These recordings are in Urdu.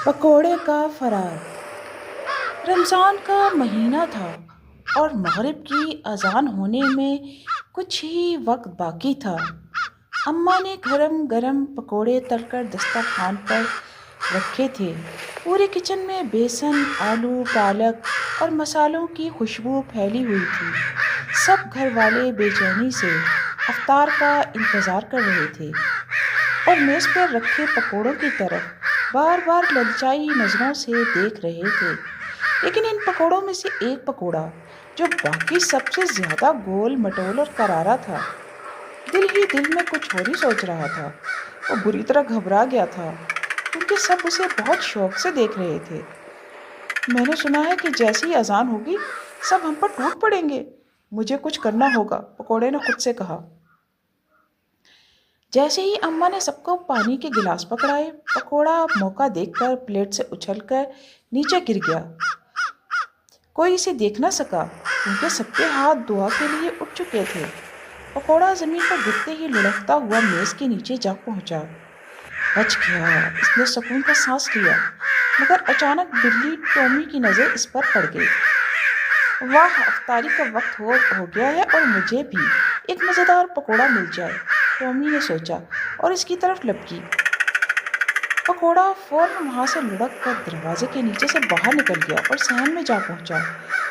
پکوڑے کا فرار۔ رمضان کا مہینہ تھا اور مغرب کی اذان ہونے میں کچھ ہی وقت باقی تھا۔ اماں نے گرم گرم پکوڑے تل کر دسترخوان پر رکھے تھے۔ پورے کچن میں بیسن، آلو، پالک اور مسالوں کی خوشبو پھیلی ہوئی تھی۔ سب گھر والے بے چینی سے افطار کا انتظار کر رہے تھے اور میز پر رکھے پکوڑوں کی طرف بار بار للچائی نظروں سے دیکھ رہے تھے۔ لیکن ان پکوڑوں میں سے ایک پکوڑا جو باقی سب سے زیادہ گول مٹول اور کرارا تھا، دل ہی دل میں کچھ اور ہی سوچ رہا تھا۔ وہ بری طرح گھبرا گیا تھا کیونکہ سب اسے بہت شوق سے دیکھ رہے تھے۔ میں نے سنا ہے کہ جیسے ہی اذان ہوگی سب ہم پر ٹوٹ پڑیں گے۔ مجھے کچھ کرنا ہوگا، پکوڑے نے خود سے کہا۔ جیسے ہی اماں نے سب کو پانی کے گلاس پکڑائے، پکوڑا موقع دیکھ کر پلیٹ سے اچھل کر نیچے گر گیا۔ کوئی اسے دیکھ نہ سکا کیونکہ سب کے ہاتھ دعا کے لیے اٹھ چکے تھے۔ پکوڑا زمین پر گرتے ہی لڑکتا ہوا میز کے نیچے جا پہنچا۔ بچ گیا، اس نے سکون کا سانس لیا، مگر اچانک بلی ٹومی کی نظر اس پر پڑ گئی۔ واہ، افطاری کا وقت ہو گیا ہے اور مجھے بھی ایک مزیدار پکوڑا مل جائے، ٹومی نے سوچا اور اس کی طرف لپکی۔ پکوڑا فوراً وہاں سے لڑک کر دروازے کے نیچے سے باہر نکل گیا اور صحن میں جا پہنچا،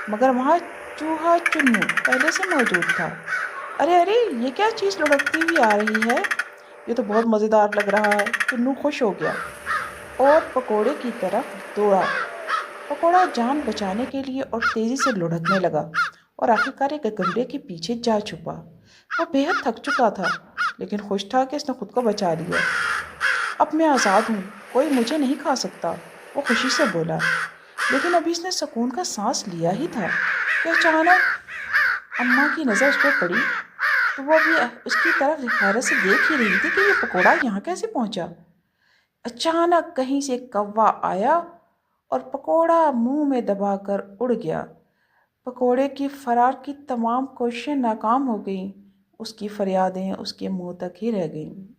مگر وہاں چوہا چنو پہلے سے موجود تھا۔ ارے ارے، یہ کیا چیز لڑکتی ہوئی آ رہی ہے؟ یہ تو بہت مزیدار لگ رہا ہے۔ چنو خوش ہو گیا اور پکوڑے کی طرف دوڑا۔ پکوڑا جان بچانے کے لیے اور تیزی سے لڑکنے لگا اور آخرکار ایک گملے کے پیچھے جا چھپا۔ وہ بے حد تھک چکا تھا لیکن خوش تھا کہ اس نے خود کو بچا لیا۔ اب میں آزاد ہوں، کوئی مجھے نہیں کھا سکتا، وہ خوشی سے بولا۔ لیکن ابھی اس نے سکون کا سانس لیا ہی تھا کہ اچانک اماں کی نظر اس پر پڑی تو وہ ابھی اس کی طرف حیرت سے دیکھ ہی رہی تھی کہ یہ پکوڑا یہاں کیسے پہنچا۔ اچانک کہیں سے کوّا آیا اور پکوڑا منہ میں دبا کر اڑ گیا۔ پکوڑے کی فرار کی تمام کوششیں ناکام ہو گئیں، اس کی فریادیں اس کے منہ تک ہی رہ گئیں۔